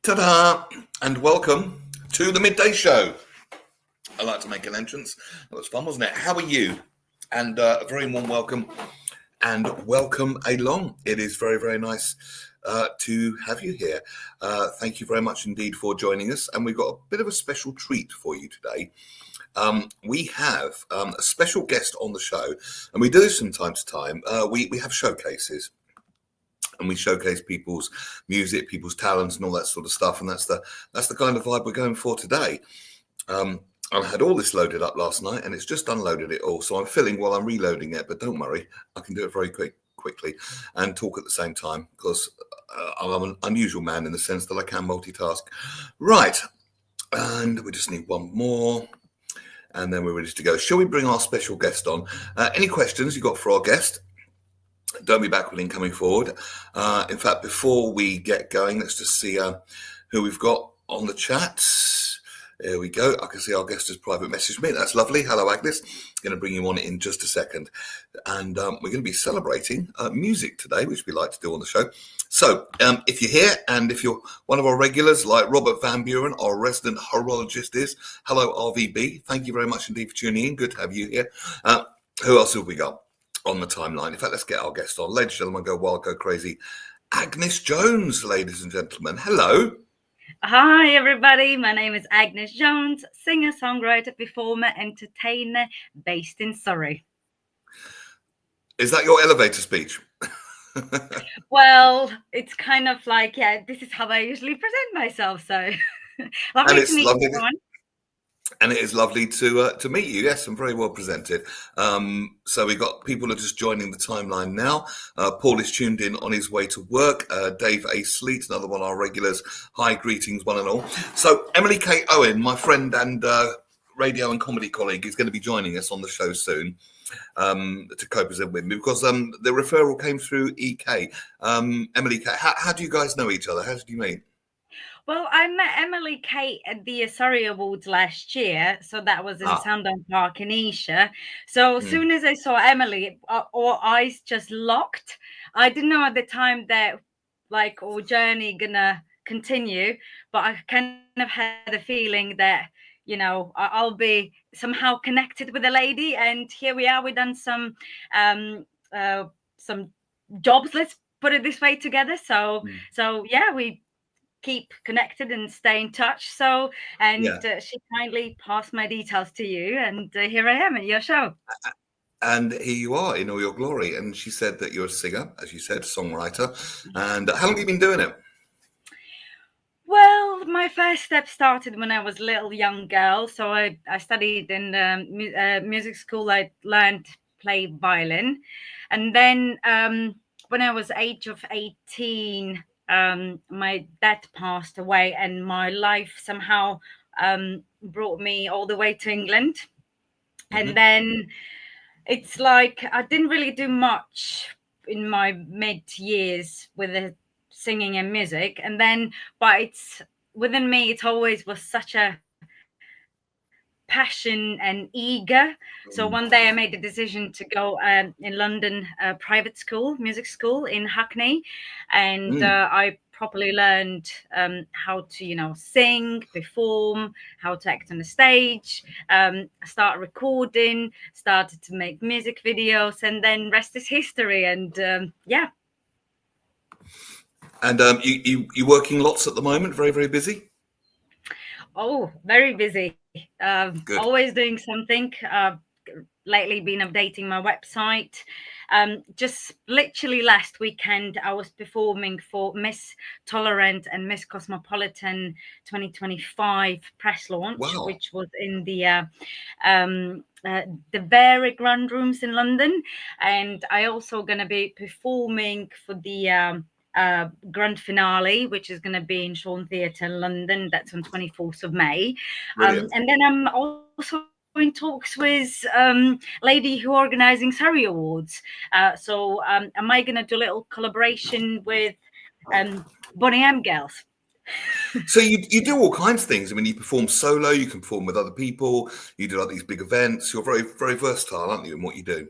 Ta-da! And welcome to the Midday Show. I like to make an entrance. That was fun, wasn't it? How are you? And a very warm welcome. And welcome along. It is very, very nice to have you here. Thank you very much indeed for joining us. And we've got a bit of a special treat for you today. We have a special guest on the show, and we do this from time to time. We have showcases. And we showcase people's music, people's talents, and all that sort of stuff. And that's the kind of vibe we're going for today. I had all this loaded up last night, and it's just unloaded it all. So I'm filling while I'm reloading it. But don't worry, I can do it very quickly and talk at the same time because I'm an unusual man in the sense that I can multitask. Right, and we just need one more. And then we're ready to go. Shall we bring our special guest on? Any questions you got for our guest? Don't be backward in coming forward. In fact, before we get going, let's just see who we've got on the chat. There we go. I can see our guest has private messaged me. That's lovely. Hello, Agnes. Going to bring you on in just a second. And we're going to be celebrating music today, which we like to do on the show. So if you're here and if you're one of our regulars like Robert Van Buren, our resident horologist is, hello, RVB. Thank you very much indeed for tuning in. Good to have you here. Who else have we got on the timeline? In fact, let's get our guest on. Ladies and gentlemen, go wild, go crazy. Agnes Jones, ladies and gentlemen. Hello. Hi, everybody. My name is Agnes Jones, singer, songwriter, performer, entertainer, based in Surrey. Is that your elevator speech? Well, it's kind of like, yeah, this is how I usually present myself. So lovely to meet everyone. And it is lovely to meet you. Yes, and very well presented. So we've got people who are just joining the timeline now. Paul is tuned in on his way to work. Dave A. Sleet, another one of our regulars. Hi, greetings, one and all. So Emily Kate Owen, my friend and radio and comedy colleague, is going to be joining us on the show soon to co-present with me because the referral came through EK. Emily Kate, how do you guys know each other? How did you meet? Well, I met Emily Kate at the Surrey Awards last year. So that was in Sandown Park in Esher. So as soon as I saw Emily, our eyes just locked. I didn't know at the time that like our journey gonna continue, but I kind of had a feeling that, you know, I'll be somehow connected with a lady. And here we are. We've done some jobs, let's put it this way, together. So yeah, we keep connected and stay in touch. So, and she kindly passed my details to you, and here I am at your show. And here you are in all your glory. And she said that you're a singer, as you said, songwriter. And how long have you been doing it? Well, my first step started when I was a little young girl. So I studied in music school. I learned to play violin, and then when I was age of 18. My dad passed away, and my life somehow brought me all the way to England. And then it's like I didn't really do much in my mid years with the singing and music. And then, but it's within me, it always was such a passion and eager. So one day I made the decision to go in London, private school, music school in Hackney, and I properly learned how to, you know, sing, perform, how to act on the stage, start recording, started to make music videos, and then rest is history. And yeah. And you working lots at the moment? Very, very busy? Oh, very busy. Always doing something. Lately been updating my website. Just literally last weekend, I was performing for Miss Tolerant and Miss Cosmopolitan 2025 press launch, which was in the very grand rooms in London. And I also going to be performing for the grand finale, which is going to be in Shawn Theatre in London. That's on 24th of May. And then I'm also in talks with lady who organising Surrey Awards. So am I going to do a little collaboration with Bonnie M Girls? So you do all kinds of things. I mean, you perform solo, you can perform with other people, you do like these big events. You're very, very versatile, aren't you, in what you do?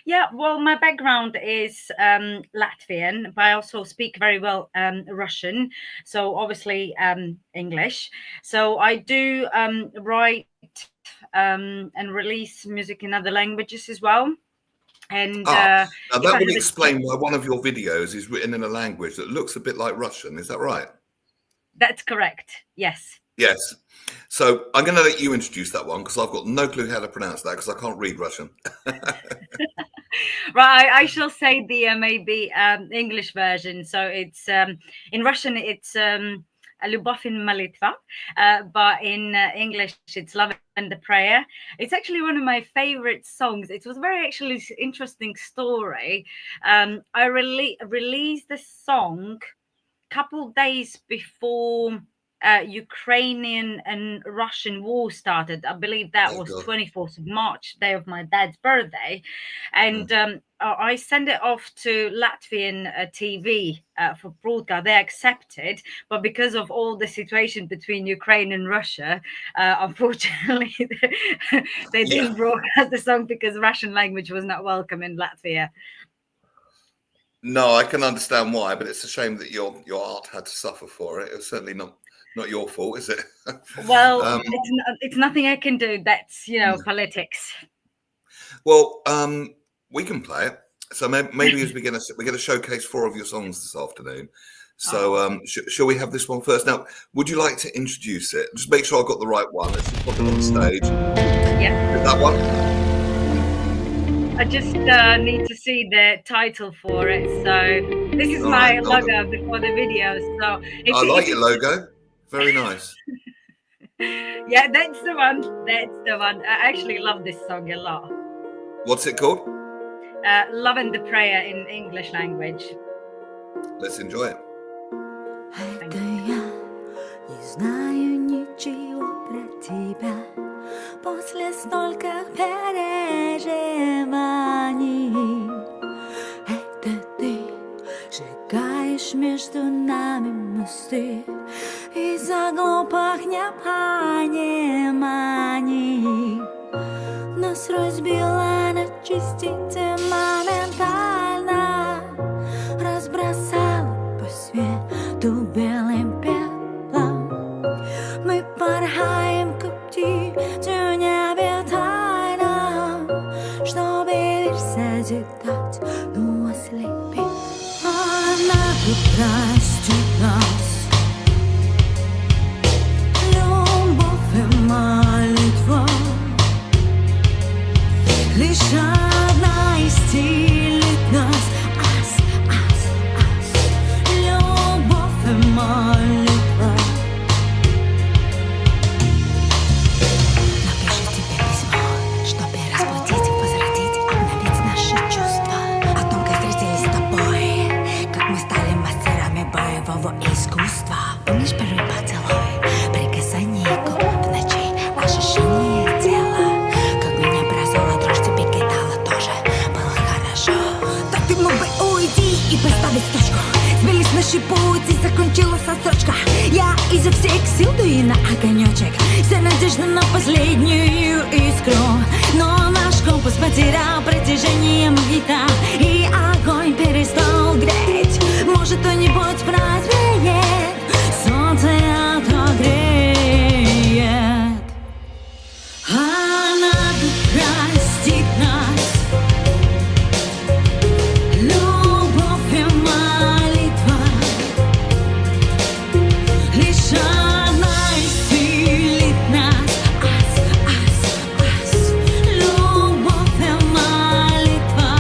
Yeah, well, my background is Latvian, but I also speak very well Russian. So obviously English. So I do write and release music in other languages as well. And Ah, now if that I would have explain why one of your videos is written in a language that looks a bit like Russian. Is that right? that's correct. Yes. Yes. So I'm going to let you introduce that one because I've got no clue how to pronounce that because I can't read Russian. Right, I shall say the maybe English version. So it's in Russian, it's "Любовь in молитва," but in English, it's "Love and the Prayer." It's actually one of my favorite songs. It was a very actually interesting story. I released the song couple days before Ukrainian and Russian war started. I believe that Oh, was God. 24th of March, day of my dad's birthday. And I sent it off to Latvian TV for broadcast. They accepted, but because of all the situation between Ukraine and Russia, unfortunately, they Yeah. didn't broadcast the song because Russian language was not welcome in Latvia. No, I can understand why, but it's a shame that your art had to suffer for it. It's certainly not your fault, is it? Well, it's nothing I can do. That's politics. Well, we can play it. So maybe as we're going to showcase 4 of your songs this afternoon. So shall we have this one first? Now, would you like to introduce it? Just make sure I've got the right one. Let's just put it on stage. Yeah. Is that one? I just need to see the title for it. So this is my logo before the video. So I like your logo. Very nice. Yeah, that's the one. That's the one. I actually love this song a lot. What's it called? Love and the Prayer in English language. Let's enjoy it. Это я не знаю ничего про тебя после стольких переживаний. Это ты сжигаешь между нами мосты из-за глупых непониманий. Нас разбила на частицы моментально, разбросала по свету белым пеплом. Мы порхаем к птицу необитаемом, чтобы лишь созидать, но ослепить. Она простит нас. Любовь и молитва лишь одна исцелит нас. Любовь и молитва. Напиши тебе письмо, чтобы разбудить, возродить, обновить наши чувства. О том, как встретились с тобой, как мы стали мастерами боевого искусства. Помнишь первый поцелуй, прикасание губ в ночи, ощущение тела, как меня бросала дрожь, тебе кидала тоже, было хорошо. Так ты мог бы уйти и поставить точку. Сбились наши пути, закончилась строчка. Я изо всех сил дую на огонечек, вся надежда на последнюю искру. Но наш компас потерял притяжение магнита, и огонь перестал греть. Может, кто-нибудь прозреет, солнце отогреет. Она простит нас. Любовь и молитва лишь одна исцелит нас. Любовь и молитва.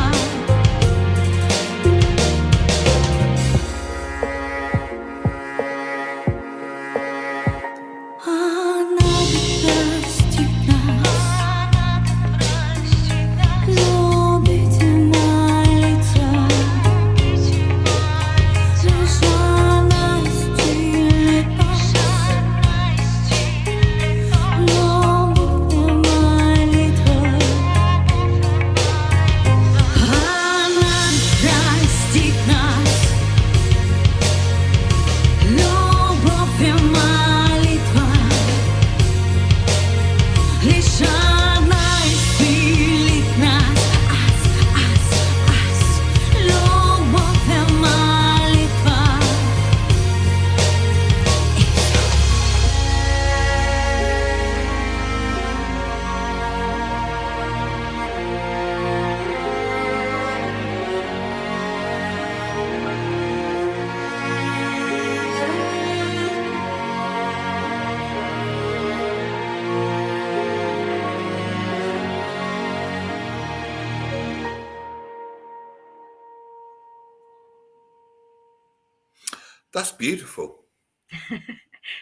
That's beautiful.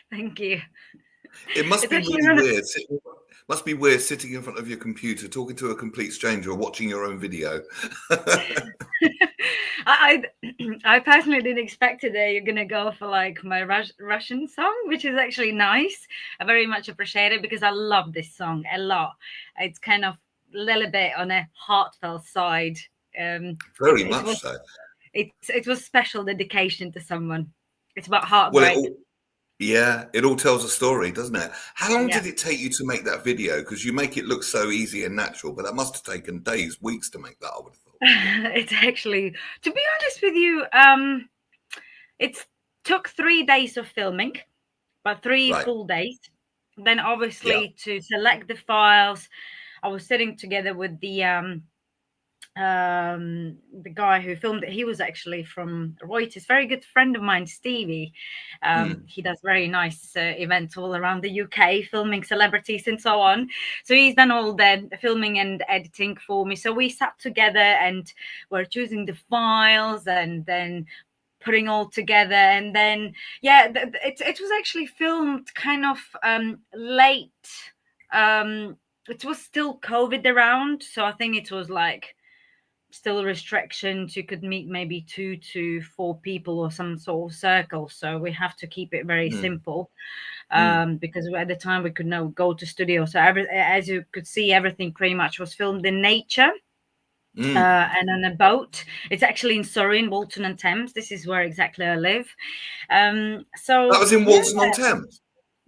Thank you. It must It's be actually really one of- weird. Must be weird sitting in front of your computer, talking to a complete stranger, or watching your own video. I I personally didn't expect today you're gonna go for like my Russian song, which is actually nice. I very much appreciate it because I love this song a lot. It's kind of a little bit on a heartfelt side. Very It much was so. it was special dedication to someone. It's about Well, heartbreak. it all tells a story, doesn't it? How long Yeah. did it take you to make that video? Because you make it look so easy and natural, but that must have taken days, weeks to make that, I would have thought. It's actually, to be honest with you, it took 3 days of filming, but 3 Right. full days. Then obviously to select the files, I was sitting together with the guy who filmed it. He was actually from Reuters, very good friend of mine, Stevie. He does very nice events all around the UK, filming celebrities and so on. So he's done all the filming and editing for me. So we sat together and were choosing the files and then putting all together. And then it was actually filmed kind of late. It was still COVID around, so I think it was like still restrictions. You could meet maybe 2 to 4 people or some sort of circle, so we have to keep it very simple, because at the time we could not go to studio. So as you could see, everything pretty much was filmed in nature. And on a boat. It's actually in Surrey, in Walton-on-Thames. This is where exactly I live. So That was in Walton-on-Thames.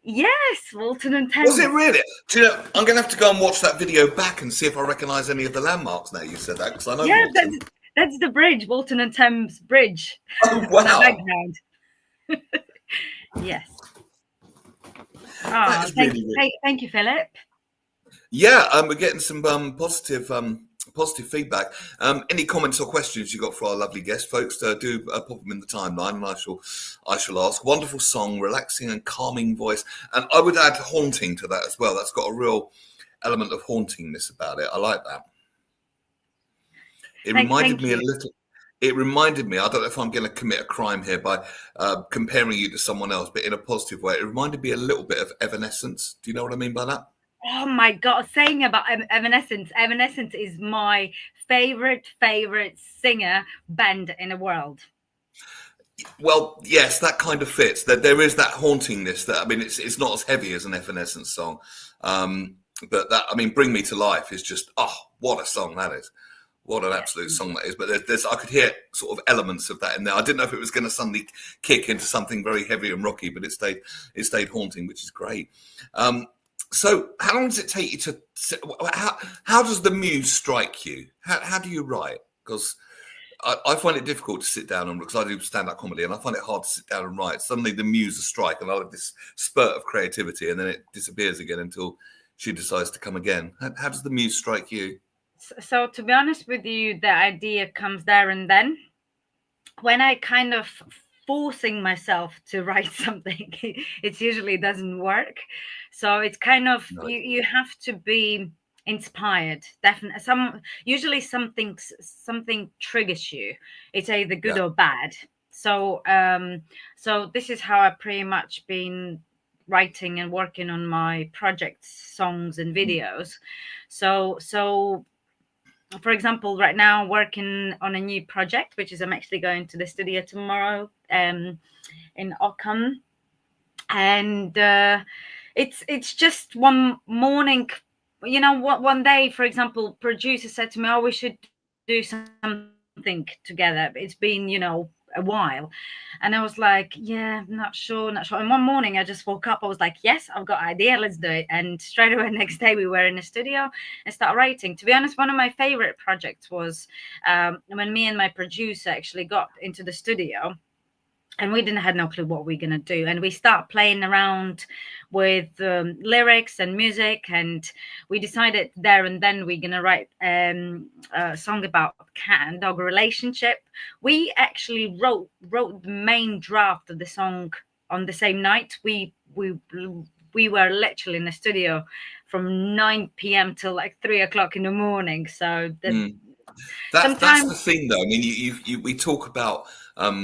Yes, Walton-on-Thames. Was it really? Do you know, I'm going to have to go and watch that video back and see if I recognise any of the landmarks now you said that, because I know. Yeah, that's the bridge, Walton-on-Thames Bridge. Oh, wow. In the background. Yes. That is Thank you, Philip. Yeah, we're getting some positive feedback. Any comments or questions you got for our lovely guest, folks? Do pop them in the timeline, and I shall ask. Wonderful song, relaxing and calming voice, and I would add haunting to that as well. That's got a real element of hauntingness about it. I like that. It reminded me a little. It reminded me. I don't know if I'm going to commit a crime here by comparing you to someone else, but in a positive way. It reminded me a little bit of Evanescence. Do you know what I mean by that? Oh my God, saying about Evanescence. Evanescence is my favorite singer band in the world. Well, yes, that kind of fits. That there is that hauntingness. That, I mean, it's not as heavy as an Evanescence song, but that, I mean, Bring Me to Life is just, oh, what a song that is. What an absolute song that is. But there's I could hear sort of elements of that in there. I didn't know if it was going to suddenly kick into something very heavy and rocky, but it stayed haunting, which is great. So how long does it take you to, how does the muse strike you? How do you write? Because I find it difficult to sit down and, because I do stand-up comedy, and I find it hard to sit down and write. Suddenly the muse will strike and I'll have this spurt of creativity, and then it disappears again until she decides to come again. How does the muse strike you? So to be honest with you, the idea comes there and then. When I kind of forcing myself to write something, it usually doesn't work. So it's kind of, you have to be inspired. Definitely, usually something triggers you. It's either good or bad. So so this is how I've pretty much been writing and working on my projects, songs and videos. So for example, right now I'm working on a new project, which is I'm actually going to the studio tomorrow in Ockham, and it's just one morning, you know, one day, for example, producer said to me, oh, we should do something together. It's been, you know, a while, and I was like, yeah, not sure. And one morning I just woke up, I was like, yes, I've got an idea, let's do it. And straight away next day we were in the studio and start writing. To be honest, one of my favorite projects was when me and my producer actually got into the studio, and we didn't have no clue what we're gonna do, and we start playing around with lyrics and music, and we decided there and then we're gonna write a song about cat and dog relationship. We actually wrote the main draft of the song on the same night. We were literally in the studio from 9 p.m. till like 3 o'clock in the morning. So that's the thing, though. I mean, we talk about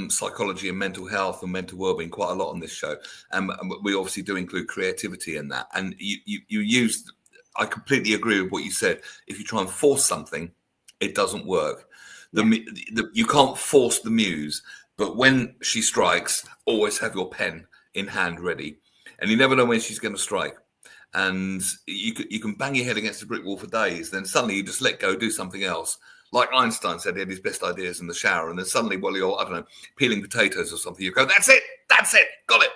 psychology and mental health and mental well-being quite a lot on this show, and we obviously do include creativity in that. And you use, I completely agree with what you said. If you try and force something, it doesn't work. You can't force the muse, but when she strikes, always have your pen in hand ready, and you never know when she's going to strike. And you can bang your head against a brick wall for days, then suddenly you just let go, do something else. Like Einstein said, he had his best ideas in the shower, and then suddenly, while you're, I don't know, peeling potatoes or something, you go, that's it, got it.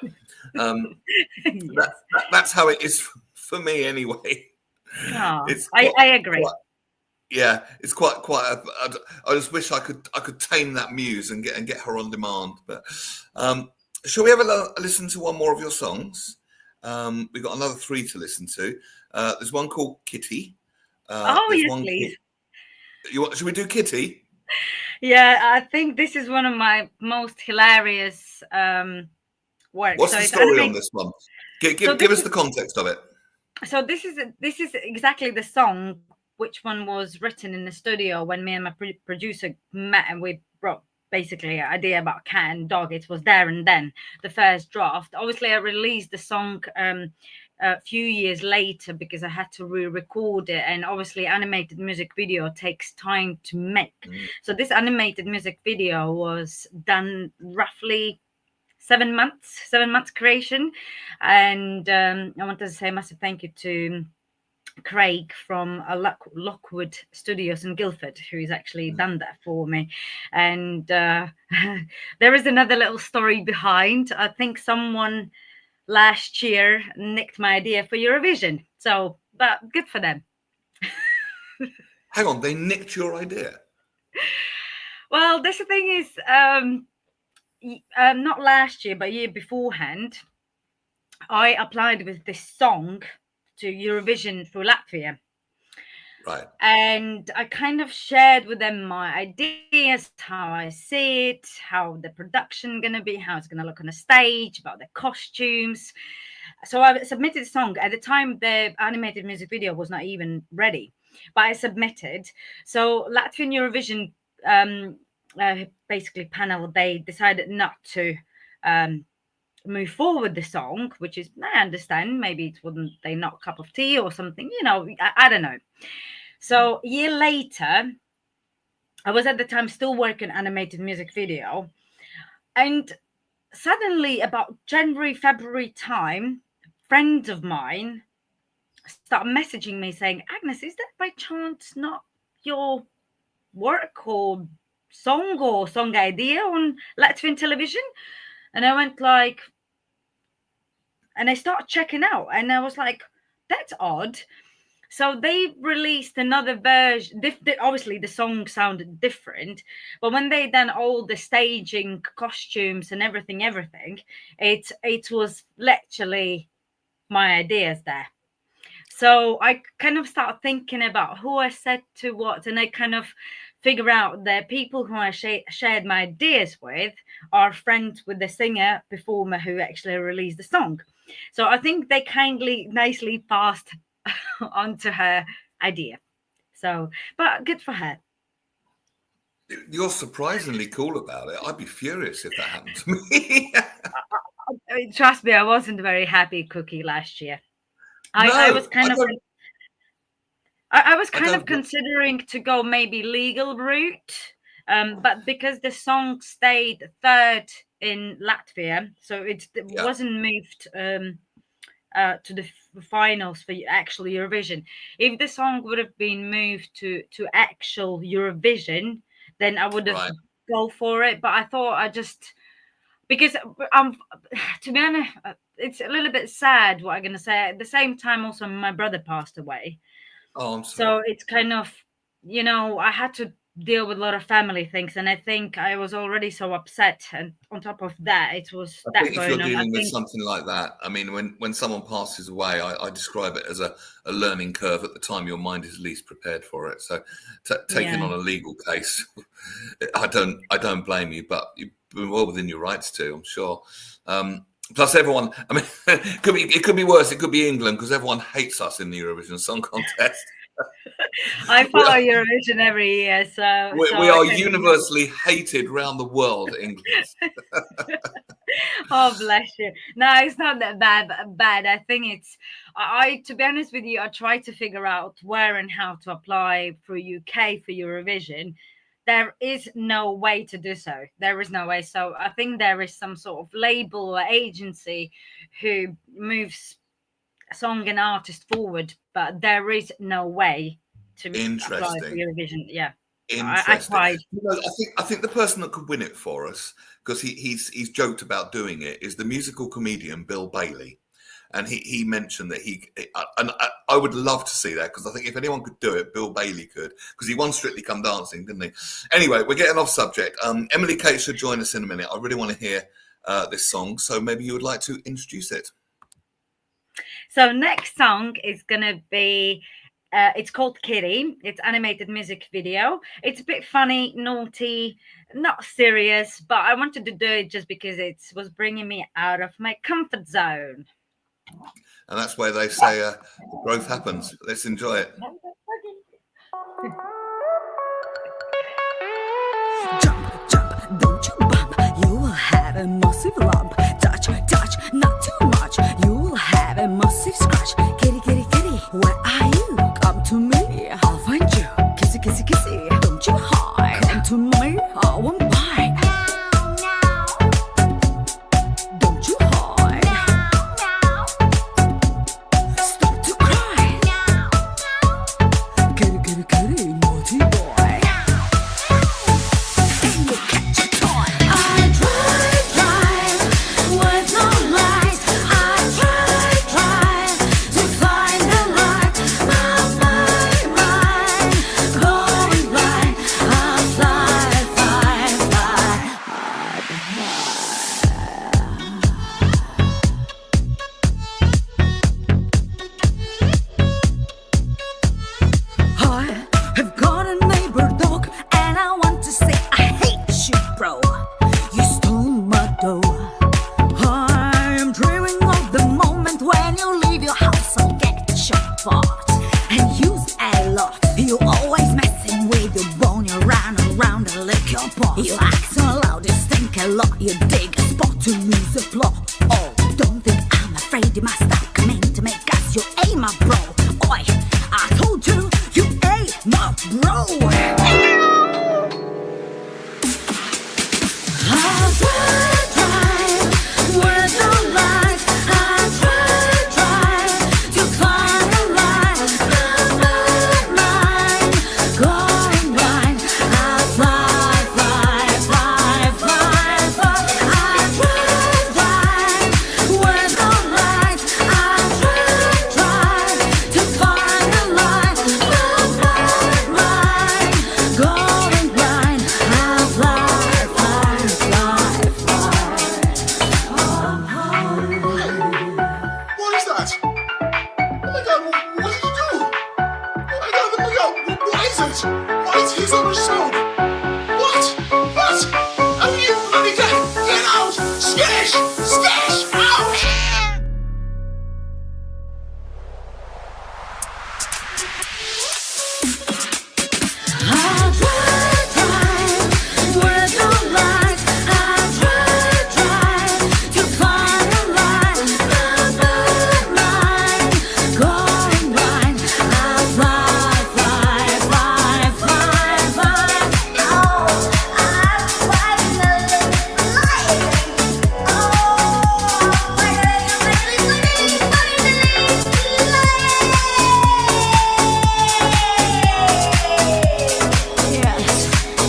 Yes. That's how it is for me anyway. Oh, I agree. It's quite. I just wish I could tame that muse and get her on demand. But shall we have a listen to one more of your songs? We've got another 3 to listen to. There's one called Kitty. Yes, please. Should we do Kitty? Yeah, I think this is one of my most hilarious works. What's the story on this one? Give us the context of it. So this is exactly the song, which one was written in the studio when me and my producer met, and we brought basically an idea about cat and dog. It was there and then, the first draft. Obviously, I released the song a few years later because I had to re-record it, and obviously animated music video takes time to make. So this animated music video was done roughly 7 months creation. And I wanted to say a massive thank you to Craig from Lockwood Studios in Guildford, who's actually done that for me. And there is another little story behind. I think someone last year nicked my idea for Eurovision, so but good for them. Hang on, they nicked your idea? Well, this thing is not last year but year beforehand, I applied with this song to Eurovision for Latvia. Right. And I kind of shared with them my ideas, how I see it, how the production going to be, how it's going to look on the stage, about the costumes. So I submitted a song. At the time, the animated music video was not even ready, but I submitted. So Latvian Eurovision basically panel, they decided not to move forward the song, which is, I understand, maybe it wasn't they not cup of tea or something, I don't know. So a year later, I was at the time still working animated music video, and suddenly about January, February time, friends of mine start messaging me saying, Agnes, is that by chance not your work or song idea on Latvian television? And I went like, and I started checking out, and I was like, that's odd. So they released another version. Obviously, the song sounded different, but when they done all the staging, costumes, and everything, it was literally my ideas there. So I kind of started thinking about who I said to what, and I kind of figure out the people who I shared my ideas with are friends with the singer performer who actually released the song. So I think they nicely passed onto her idea. So, but good for her. You're surprisingly cool about it. I'd be furious if that happened to me. Trust me, I wasn't a very happy cookie last year. I was kind of considering to go maybe legal route, but because the song stayed third in Latvia, so it wasn't moved to the finals for actual Eurovision. If the song would have been moved to actual Eurovision, then I would have go for it. But I thought because to be honest, it's a little bit sad what I'm going to say. At the same time, also my brother passed away. Oh, I'm sorry. So it's kind of, I had to deal with a lot of family things, and I think I was already so upset, and on top of that, it was I think if you're dealing with something like that, I mean, when someone passes away, I describe it as a learning curve. At the time your mind is least prepared for it, so taking on a legal case, I don't blame you, but you've been well within your rights to, I'm sure. Plus everyone, I mean, it could be worse. It could be England, because everyone hates us in the Eurovision Song Contest. I follow Eurovision every year, so we are universally hated round the world, England. Oh, bless you. No, it's not that bad. I think it's to be honest with you, I try to figure out where and how to apply for UK for Eurovision. There is no way to do so. There is no way. So I think there is some sort of label or agency who moves song and artist forward, but there is no way to apply for Eurovision. Yeah. Interesting. I tried. I think the person that could win it for us, because he's joked about doing it, is the musical comedian Bill Bailey, and he mentioned that I would love to see that, because I think if anyone could do it, Bill Bailey could, because he won Strictly Come Dancing, didn't he? Anyway, we're getting off subject. Emily Kate should join us in a minute. I really want to hear this song, so maybe you would like to introduce it. So next song is gonna be. It's called Kitty. It's animated music video. It's a bit funny, naughty, not serious, but I wanted to do it just because it was bringing me out of my comfort zone. And that's where they say growth happens. Let's enjoy it. Jump, jump, don't you bump. You will have a massive lump. Touch, touch, not too much. You will have a massive scratch. Kitty, kitty, kitty, where are you? Come to me, I'll find you. Kissy, kissy, kissy, don't you hide. Come to me, I won't bite. Don't you hide. Stop to cry. Kitty, kitty, kitty, naughty boy. And you catch a toy. I drive with no light. I drive to find the light. My mind going blind. I fly, fly, fly. I have got a neighbor dog, and I want to say I hate you, bro. You stole my dough. I am dreaming of the moment when you leave your house and get your pot and use a lot. You always messing with your bone. You run around and lick your paw. You act so loud, you stink a lot. You dig a spot to lose a flaw. Oh, don't think I'm afraid. You must stop coming to make us. You ain't my bro. Oi, I told you, you ain't my bro. I drive with no light. I drive to find the light. My mind going blind. I fly, fly, fly, fly, fly. I drive with no light. I drive to find the light. My mind going blind. I fly, fly, fly, fly. What is that? Oh my god, what did you do? Oh my god, what is it? What is on the show? What? How are you bloody get out? Smash! Smash! Out! I drive with no light. I drive to find the light. My mind going blind. I fly, fly, fly, fly, fly. Oh, I finally fly. Oh, yes,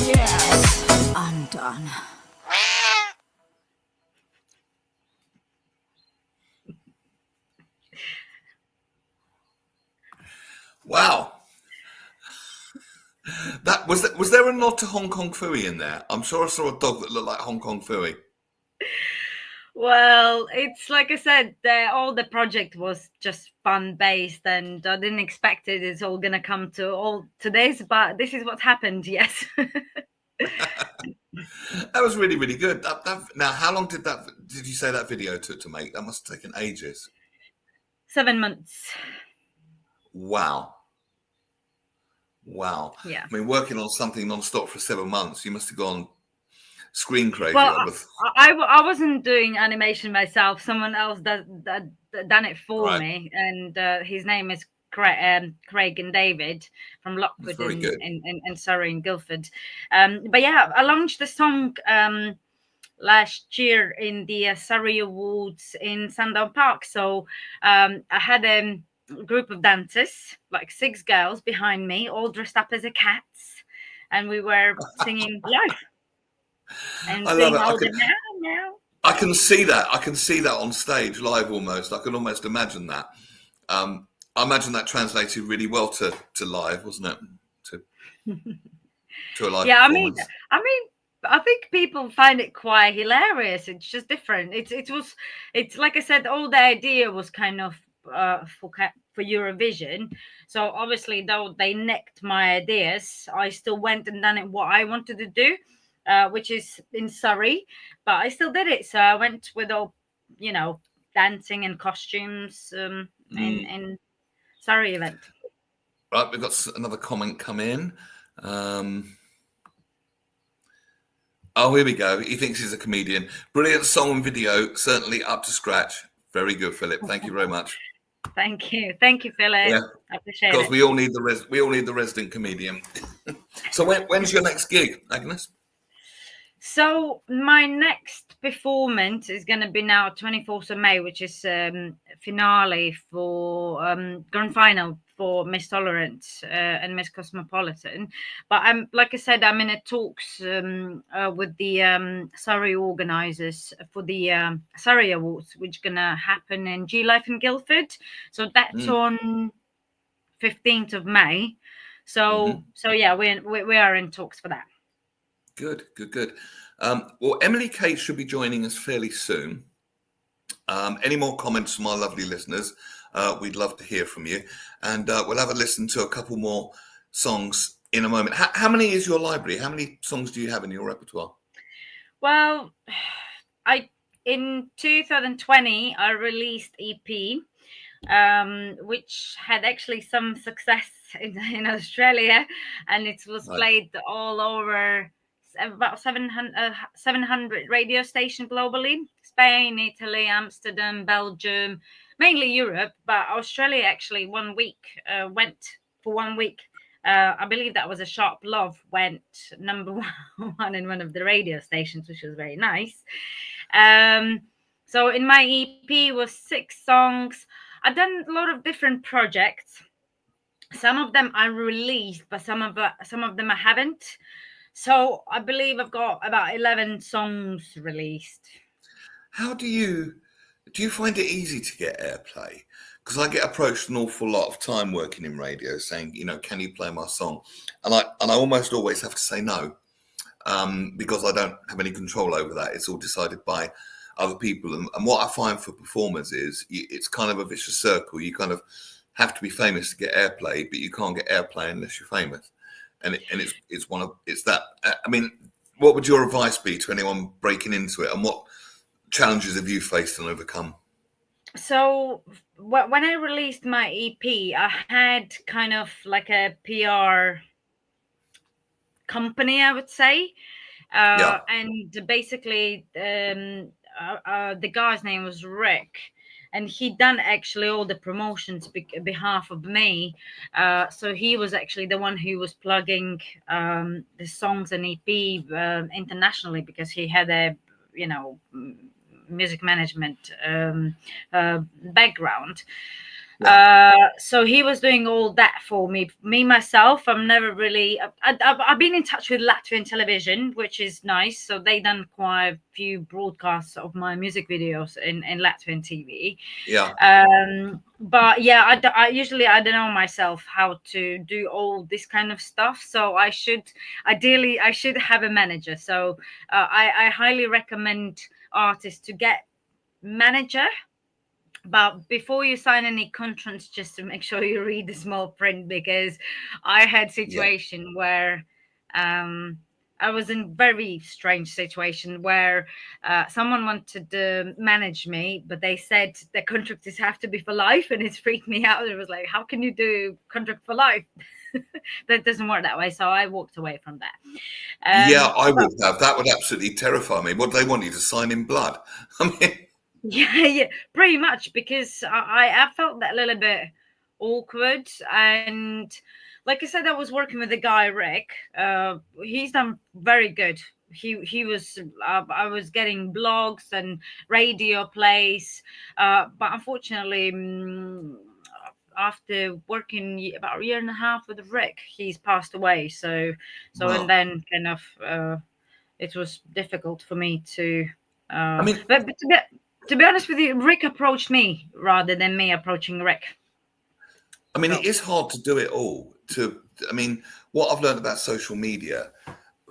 yes, I'm done. Wow. That was there a nod to Hong Kong Phooey in there? I'm sure I saw a dog that looked like Hong Kong Phooey. Well, it's like I said, all the project was just fun based, and I didn't expect it's all gonna come to this, but this is what happened. Yes. That was really, really good. Now, how long did you say that video took to make? That must have taken ages. 7 months. Wow. Wow. Yeah. I mean, working on something non-stop for 7 months, you must have gone screen crazy. Well, I wasn't doing animation myself. Someone else done it for Right. me, and his name is Craig and David from That's Lockwood very good. in Surrey and Guildford. But yeah, I launched the song last year in the Surrey Awards in Sandown Park. So I had a group of dancers, like 6 girls behind me, all dressed up as a cats, and we were singing live and I love saying it. all the now. I can see that. I can see that on stage live almost. I can almost imagine that. I imagine that translated really well to live, wasn't it? To a live Yeah, performance. I think people find it quite hilarious. It's just different. It's like I said, all the idea was kind of for Eurovision. So obviously, though they nicked my ideas, I still went and done it what I wanted to do, which is in Surrey. But I still did it. So I went with all, dancing and costumes in Surrey event. Right, we've got another comment come in. Oh, here we go. He thinks he's a comedian. Brilliant song and video, certainly up to scratch. Very good, Philip. Thank you very much. Thank you, Philip. Yeah, I appreciate because it. we all need the resident comedian. So when's your next gig, Agnes? So my next performance is going to be now 24th of May, which is finale for grand final for Miss Tolerance and Miss Cosmopolitan. But like I said, I'm in a talks with the Surrey organisers for the Surrey Awards, which is going to happen in G Life in Guildford. So that's on 15th of May. So yeah, we are in talks for that. Good. Well, Emily Kate should be joining us fairly soon. Any more comments from our lovely listeners? We'd love to hear from you. And we'll have a listen to a couple more songs in a moment. How many is your library? How many songs do you have in your repertoire? Well, in 2020, I released EP, which had actually some success in Australia, and it was played all over about 700 radio stations globally: Spain, Italy, Amsterdam, Belgium, mainly Europe, but Australia actually went for 1 week. I believe that was a Sharp Love went number one in one of the radio stations, which was very nice. So in my EP was 6 songs. I've done a lot of different projects. Some of them I released, but some of them I haven't. So I believe I've got about 11 songs released. How do you find it easy to get airplay? Because I get approached an awful lot of time working in radio saying, can you play my song? And I almost always have to say no, because I don't have any control over that. It's all decided by other people. And what I find for performers is it's kind of a vicious circle. You kind of have to be famous to get airplay, but you can't get airplay unless you're famous. And it's that. I mean, what would your advice be to anyone breaking into it, and what challenges have you faced and overcome? So when I released my EP, I had kind of like a PR company, I would say. And basically the guy's name was Rick, and he done actually all the promotions behalf of me. So he was actually the one who was plugging the songs and EP internationally, because he had a music management background. So he was doing all that for me. Myself, I'm never really. I've been in touch with Latvian television, which is nice. So they done quite a few broadcasts of my music videos in Latvian TV. But yeah, I usually I don't know myself how to do all this kind of stuff. So I should have a manager. So I highly recommend artists to get manager. But before you sign any contracts, just to make sure you read the small print, because I had situation where I was in a very strange situation where someone wanted to manage me, but they said the contracts have to be for life, and it freaked me out. It was like, how can you do contract for life? That doesn't work that way. So I walked away from that. Yeah, I would have. That would absolutely terrify me. What, they want you to sign in blood? I mean, yeah, pretty much, because I felt that a little bit awkward. And like I said, I was working with the guy Rick. He's done very good. He was I was getting blogs and radio plays, but unfortunately, after working about a year and a half with Rick, he's passed away. So Wow. And then kind of it was difficult for me to. I mean, but to be honest with you, Rick approached me rather than me approaching Rick. I mean, it is hard to do it all. I mean, what I've learned about social media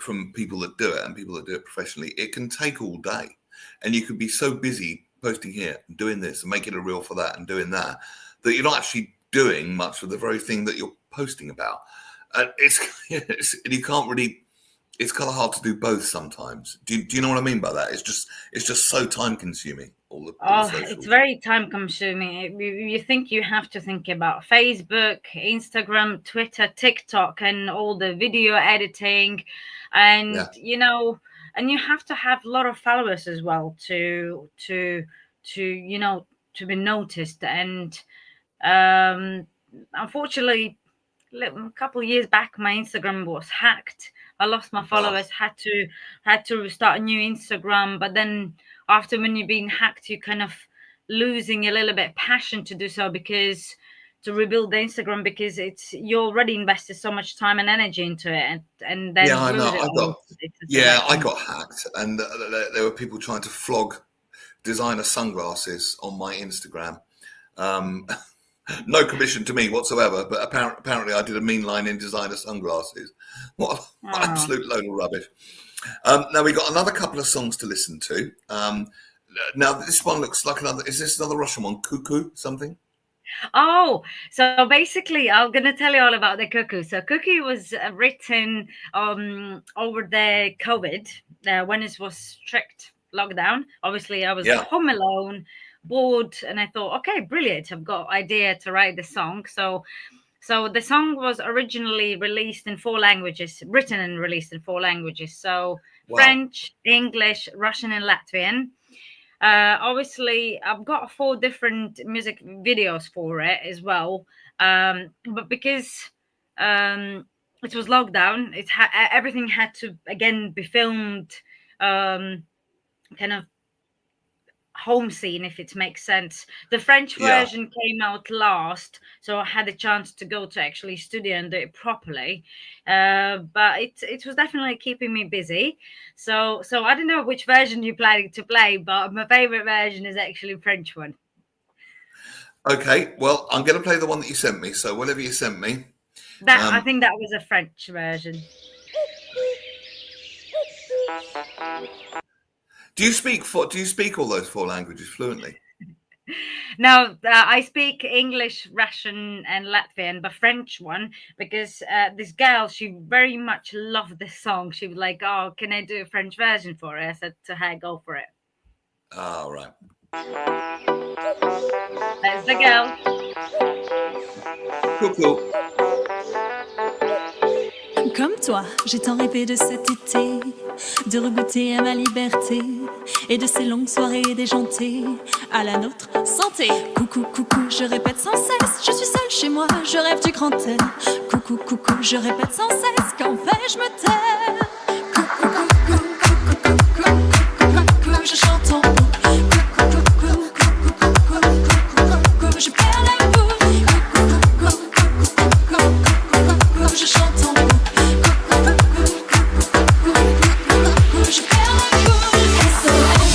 from people that do it and people that do it professionally, it can take all day, and you could be so busy posting here, and doing this, and making a reel for that, and doing that you're not actually doing much of the very thing that you're posting about. And you can't really. It's kind of hard to do both sometimes. Do you know what I mean by that? It's just so time consuming. It's very time consuming. You think you have to think about Facebook, Instagram, Twitter, TikTok, and all the video editing, and and you have to have a lot of followers as well to be noticed. And unfortunately, a couple of years back, my Instagram was hacked. I lost my followers. Had to start a new Instagram. But then after, when you've been hacked, you're kind of losing a little bit passion to do so, because to rebuild the Instagram, because you already invested so much time and energy into it, and then I know. I got hacked, and there were people trying to flog designer sunglasses on my Instagram. No commission to me whatsoever, but apparently I did a mean line in designer sunglasses. What an absolute load of rubbish. Now we got another couple of songs to listen to. Now this one looks like is this another Russian one? Cuckoo something? Oh, so basically I'm going to tell you all about the Cuckoo. So Cuckoo was written over the COVID, when it was strict lockdown. Obviously I was home alone, bored, and I thought, okay, brilliant, I've got idea to write the song. So the song was originally released in 4 languages, written and released in 4 languages. So French, English, Russian, and Latvian. Obviously I've got 4 different music videos for it as well, but because it was lockdown, everything had to again be filmed kind of home scene, if it makes sense. The French version came out last, so I had a chance to go to actually studio and do it properly, but it was definitely keeping me busy. So I don't know which version you're planning to play, but my favorite version is actually the French one. Okay, well, I'm going to play the one that you sent me, so whatever you sent me. I think that was a French version. Do you speak all those 4 languages fluently? No, I speak English, Russian, and Latvian, but French one, because this girl, she very much loved this song. She was like, "Oh, can I do a French version for her?" I said to her, "Go for it." Oh, right. There's the girl. Cool. Comme toi, j'ai tant rêvé de cet été, de regoûter à ma liberté et de ces longues soirées déjantées à la nôtre santé. Coucou, coucou, je répète sans cesse, je suis seule chez moi, je rêve du grand air. Coucou, coucou, je répète sans cesse, quand vais-je me taire? Coucou, coucou, coucou, coucou, coucou, coucou, je chante en haut. Coucou, coucou, coucou, coucou, coucou, coucou, je perds la boue. Coucou, coucou, coucou, coucou, coucou, je chante en haut. Je perds la boule. SOS,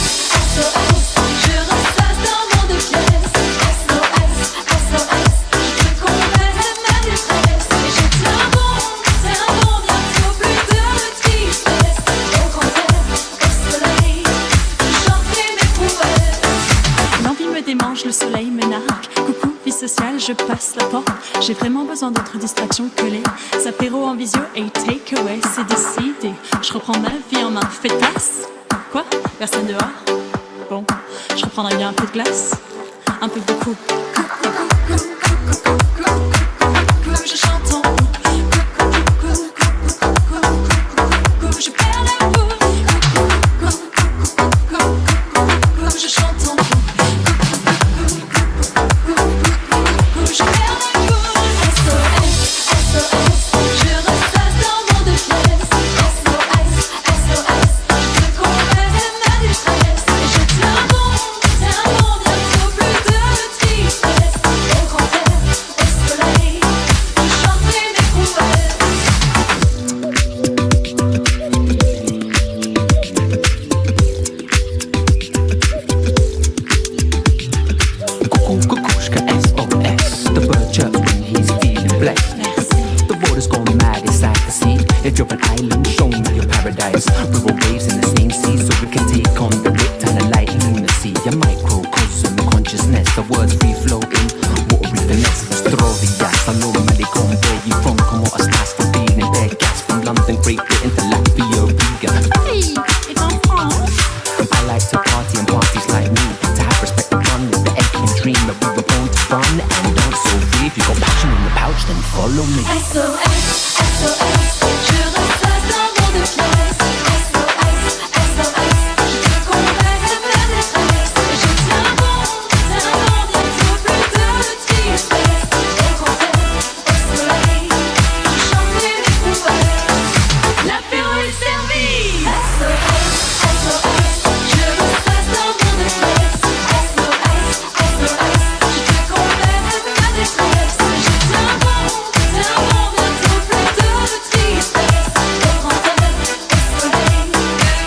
SOS, je ressasse dans mon de pièces. SOS, SOS, je te confesse ma détresse. J'ai un bon, bientôt plus de tristesse. Au grand air, au soleil, je chanterai mes prouesses. L'envie me démange, le soleil me nargue. Coucou, vie sociale, je passe la porte. J'ai vraiment besoin d'autres distractions que les apéros en visio et takeaway, c'est décidé. Je reprends ma vie en main, fêtasse. Quoi? Personne dehors? Bon, je reprendrai bien un peu de glace, un peu beaucoup. Je chante en je perds la boule. Je chante en je perds la boule. SOS, SOS, je ressasse dans mon détresse. SOS, SOS, je comprends ma détresse. Je tiens bon, bientôt plus de tristesse. Au grand air, au soleil, je chanterai mes prouesses. Kukushka SOS. The bird chirps when he's feeling blessed. The water's gone mad, it's sad to see. If you're an island, show me your paradise. River waves in the same sea, so we can take on the wit and the light lunacy. Your microcosm consciousness, the words free flowing. Watery finesse, Astoria, Salome, Malicom, where you from? Come on, stars for feeling bad gas from London, Great Britain to Latvia, Riga. Hey, it's en France. I like to party and parties like me. To have respect and fun is the aching dream that we were born to run and dance so free. If you got passion in the pouch, then follow me. SOS, SOS, je ressasse dans mon détresse. SOS, SOS, je comprends ma détresse. Je tiens bon, bientôt plus de tristesse. Au grand air, au soleil, je chanterai mes prouesses. L'apéro est servi. SOS, SOS, je ressasse dans mon détresse. SOS, SOS, je comprends ma détresse. Je tiens bon, bientôt plus de tristesse. Au grand air, au soleil,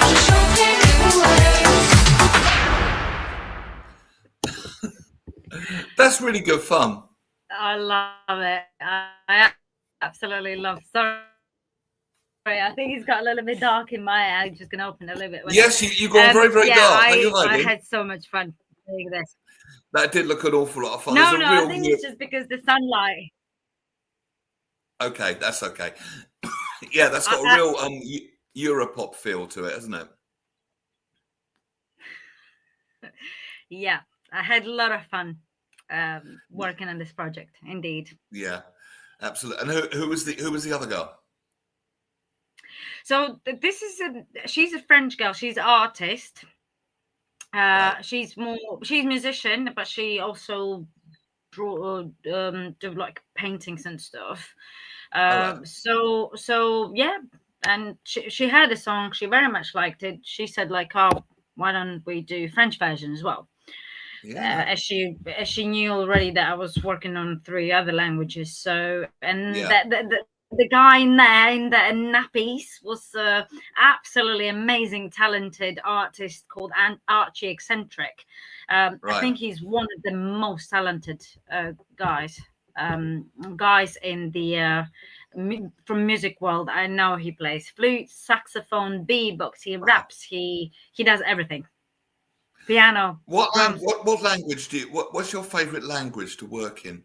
je chanterai mes prouesses. That's really good fun. I love it. I absolutely love. Sorry, I think it's got a little bit dark in my eye. I'm just gonna open it a little bit. Yes, you gone very, very yeah, dark. Are you I hiding? had so much fun doing this. That did look an awful lot of fun. No, There's a I real think it's just because the sunlight. Okay, that's okay. Yeah, that's got a real Europop feel to it, hasn't it? Yeah, I had a lot of fun working on this project. Indeed. Yeah, absolutely. And who was the other girl? So this is she's a French girl. She's an artist. Right. She's a musician, but she also do like paintings and stuff. Right. So yeah, and she heard the song. She very much liked it. She said like, oh, why don't we do French version as well? Yeah. As she knew already that I was working on 3 other languages. So and Yeah. the guy in there in the nappies was absolutely amazing, talented artist called Archie Eccentric. I Right. think he's one of the most talented guys in the from music world. I know he plays flute, saxophone, beatbox, he raps, he does everything. Piano. What drums. language what's your favorite language to work in?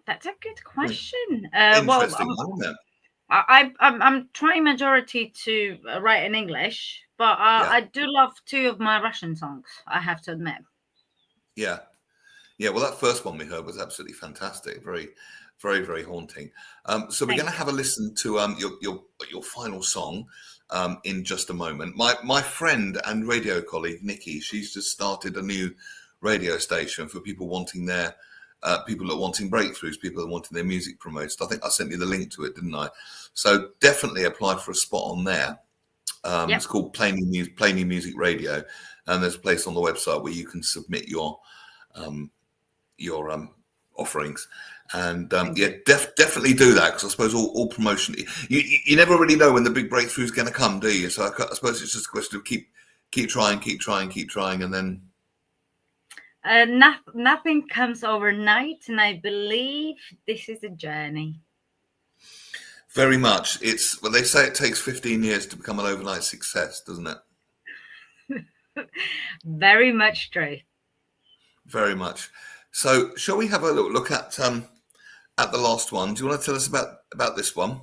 That's a good question. Interesting, isn't it? I'm trying majority to write in English, but I do love 2 of my Russian songs, I have to admit. Yeah. Yeah, well, that first one we heard was absolutely fantastic. Very, very, very haunting. So we're going to have a listen to your final song in just a moment. My friend and radio colleague Nikki, she's just started a new radio station for people wanting people that are wanting breakthroughs, people that are wanting their music promoted. I think I sent you the link to it, didn't I? So definitely apply for a spot on there. It's called Play New Music Radio, and there's a place on the website where you can submit your offerings. And definitely do that, because I suppose all promotion, you never really know when the big breakthrough is going to come, do you? So I suppose it's just a question of keep trying, and then nothing comes overnight, and I believe this is a journey. Very much. They say it takes 15 years to become an overnight success, doesn't it? Very much true. Very much. So, shall we have a little look at the last one? Do you want to tell us about this one?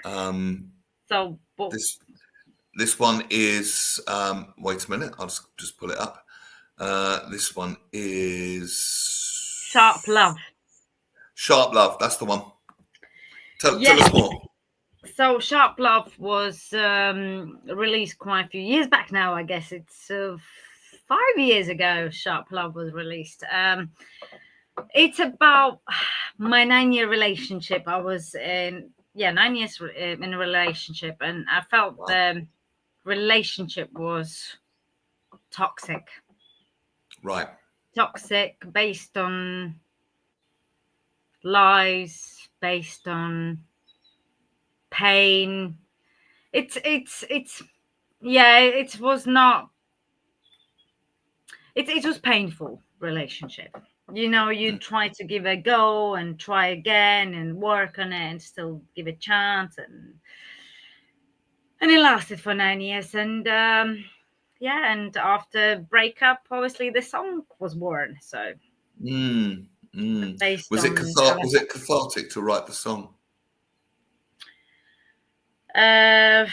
So what, This one is. Wait a minute. I'll just pull it up. This one is Sharp Love. Sharp Love. That's the one. Tell Yes. us more. So Sharp Love was released quite a few years back now. I guess it's 5 years ago. Sharp Love was released. It's about my 9-year relationship. I was in 9 years in a relationship, and I felt the relationship was toxic. Right. Toxic, based on lies, based on pain. It was painful relationship. You know, you try to give a go and try again and work on it and still give a chance, and it lasted for 9 years. And and after breakup, obviously the song was born. So based Was it on was it cathartic to write the song? Do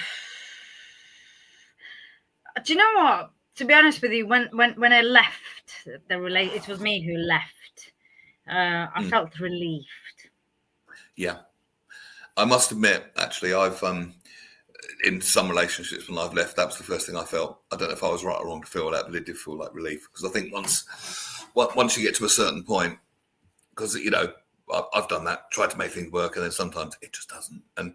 you know what? To be honest with you, when I left it was me who left. I felt relieved. Yeah, I must admit, actually, I've in some relationships when I've left, that was the first thing I felt. I don't know if I was right or wrong to feel that, but it did feel like relief, because I think once you get to a certain point, because you know I've done that, tried to make things work, and then sometimes it just doesn't, and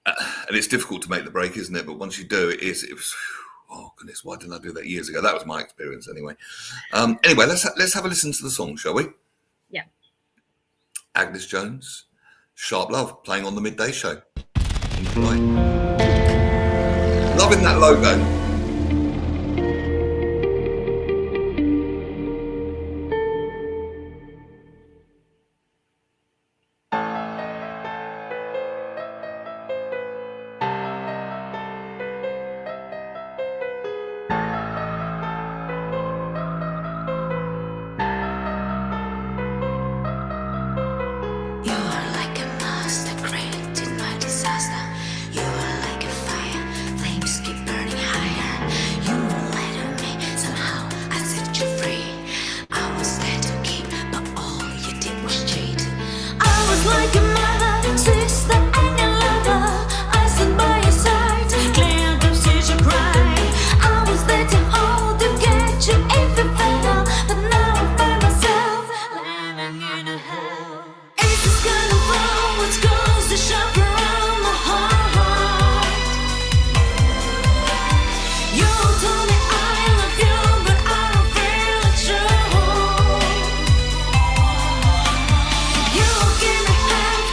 and it's difficult to make the break, isn't it? But once you do, it was. Oh goodness, why didn't I do that years ago? That was my experience anyway. Anyway, let's have a listen to the song, shall we? Yeah. Agnes Jones, Sharp Love, playing on the Midday Show. Enjoy. Loving that logo. You are like a master created my disaster. You are like a fire, flames keep burning higher. You won't let me, somehow I set you free. I was there to keep, but all you did was cheat. I was like a mother, sister, and a lover. I stood by your side, cleared up tears you cry. I was there to hold you, get you if you fell, but now I find myself living in a hell. It's this kind of love which goes to shop around my heart. You told me I love you, but I don't feel it true. You give me half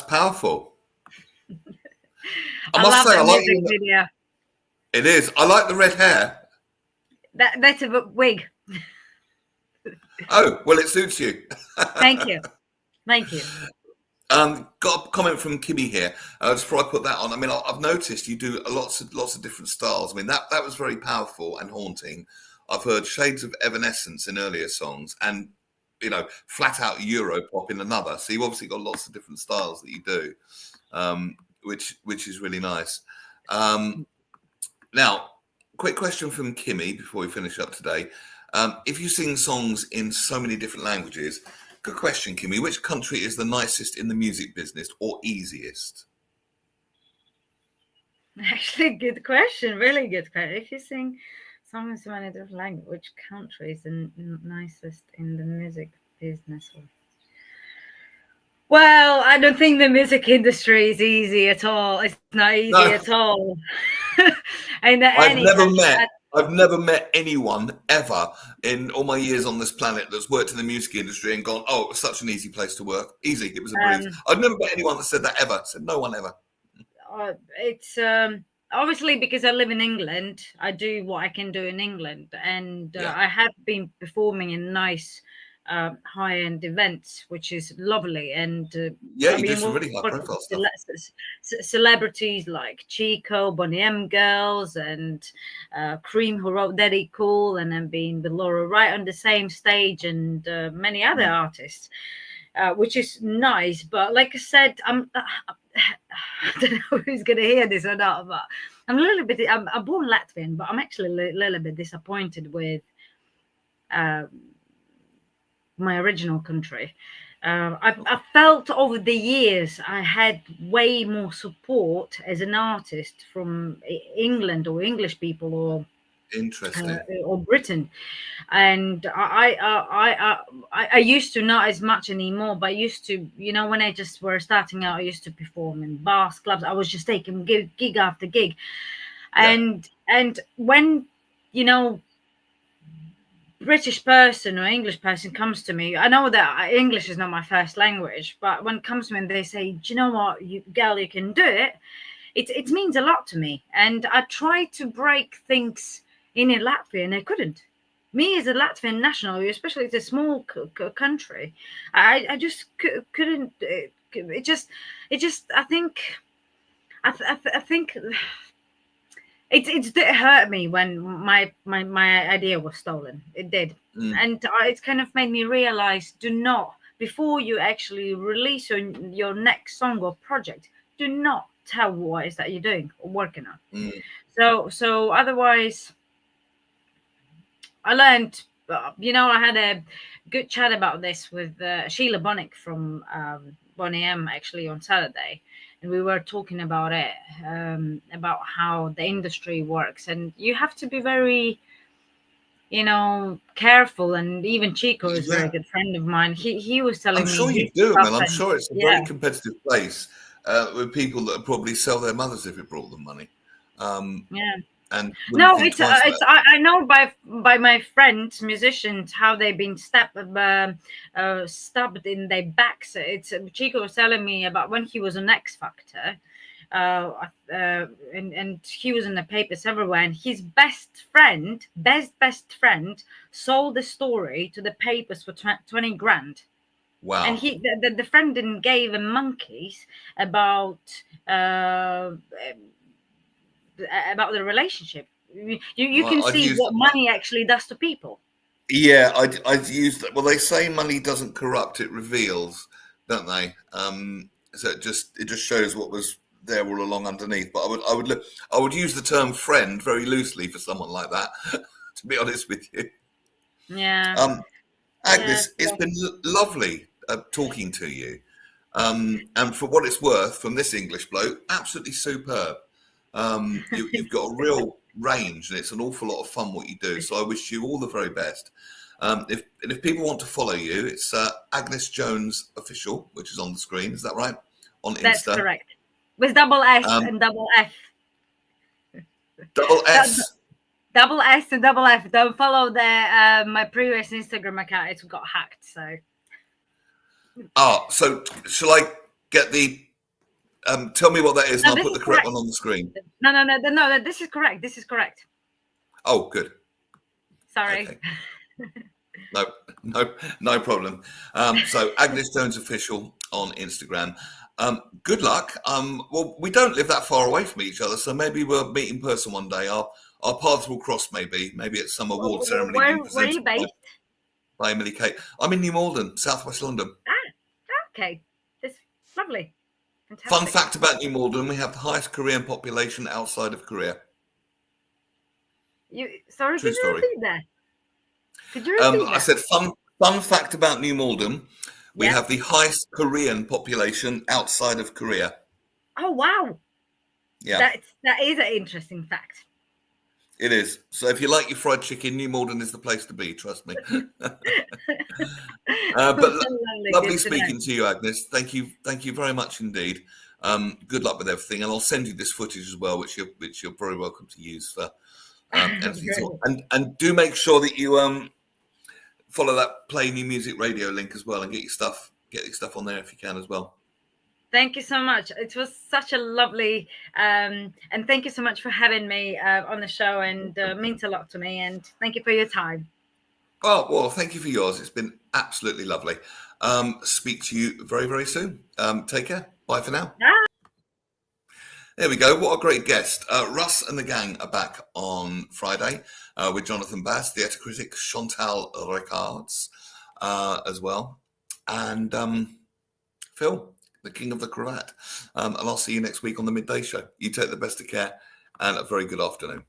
powerful. I must love say, the I like music video. it is. I like the red hair. That's a wig. Oh, well, it suits you. Thank you. Thank you. Got a comment from Kimmy here. Just before I put that on, I mean, I've noticed you do lots of different styles. I mean, that was very powerful and haunting. I've heard shades of Evanescence in earlier songs, and flat out Euro pop in another. So you've obviously got lots of different styles that you do, which is really nice. Now, quick question from Kimmy before we finish up today. If you sing songs in so many different languages, good question, Kimmy. Which country is the nicest in the music business or easiest? Actually, good question. Really good question. If you sing songs in so many different languages, which country is the nicest in the music business? Well, I don't think the music industry is easy at all. It's not easy No. at all. And I've never met anyone ever in all my years on this planet that's worked in the music industry and gone, oh, it was such an easy place to work. Easy. It was a breeze. I've never met anyone that said that ever. Said no one ever. It's obviously because I live in England. I do what I can do in England, and I have been performing in nice high-end events, which is lovely. And you do some really high-profile stuff. Celebrities like Chico, Bonnie M Girls, and Cream, who wrote Daddy Cool, and then being with Laura Wright on the same stage, and many other artists, which is nice. But like I said, I don't know who's going to hear this or not, but I'm a little bit. I'm born Latvian, but I'm actually a little bit disappointed with my original country. I felt over the years I had way more support as an artist from England or English people or interesting or Britain, and I used to, not as much anymore, but I used to, when I just were starting out, I used to perform in bars, clubs. I was just taking gig after gig, and when British person or English person comes to me, I know that English is not my first language, but when it comes to me and they say, do you know what, you can do it, it means a lot to me. And I tried to break things in Latvia and I couldn't. Me as a Latvian national, especially it's a small country, I just couldn't. It just I think it hurt me when my idea was stolen. It did. And it kind of made me realize, do not, before you actually release your next song or project, do not tell what it is that you're doing or working on. So otherwise, I learned, I had a good chat about this with Sheila Bonnick from Bonnie M actually on Saturday. And we were talking about it, about how the industry works. And you have to be very, careful. And even Chico is a very good friend of mine. He was telling me. I'm sure you do, man. I'm sure it's a very competitive place with people that would probably sell their mothers if it brought them money. And no, I know by my friends, musicians, how they've been stabbed in their backs. It's Chico was telling me about when he was on X Factor, and he was in the papers everywhere. And his best friend sold the story to the papers for 20 grand. Wow! And the friend didn't give a monkeys about the relationship. You can see what money actually does to people. Yeah, I'd use that. Well, they say money doesn't corrupt; it reveals, don't they? So it just shows what was there all along underneath. But I would use the term friend very loosely for someone like that. To be honest with you. Yeah. Agnes, it's been lovely talking to you, and for what it's worth, from this English bloke, absolutely superb. You've got a real range, and it's an awful lot of fun what you do. So I wish you all the very best. If people want to follow you, it's Agnes Jones Official, which is on the screen. Is that right? On Insta. That's correct. With double S and double F. Double S. Double S and double F. Don't follow my previous Instagram account. It got hacked. So. So shall I get the Tell me what that is, No, and I'll this put the is correct correct. one on the screen. No. This is correct. This is correct. Oh, good. Sorry. Okay. No problem. So Agnes Jones Official on Instagram. Good luck. Well, we don't live that far away from each other, so maybe we'll meet in person one day. Our paths will cross. Maybe at some award ceremony Where being are presented you based? by Emily Kate. I'm in New Malden, Southwest London. Okay, that's lovely. Fantastic. Fun fact about New Malden: we have the highest Korean population outside of Korea. Sorry, True could you story. repeat that? Could you repeat that? I said fun fact about New Malden: we Yeah. have the highest Korean population outside of Korea. Oh wow, Yeah. that is an interesting fact. It is. So if you like your fried chicken, New Malden is the place to be, trust me. But lovely speaking to you, Agnes. Thank you very much indeed. Good luck with everything, and I'll send you this footage as well, which you're very welcome to use for anything at all. And do make sure that you follow that Play New Music Radio link as well, and get your stuff on there if you can as well. Thank you so much. It was such a lovely, and thank you so much for having me on the show, and means a lot to me. And thank you for your time. Oh, well, thank you for yours. It's been absolutely lovely. Speak to you very, very soon. Take care. Bye for now. Bye. There we go. What a great guest. Russ and the gang are back on Friday with Jonathan Bass, theatre critic, Chantal Ricards as well. And Phil, the king of the cravat. And I'll see you next week on the Midday Show. You take the best of care and a very good afternoon.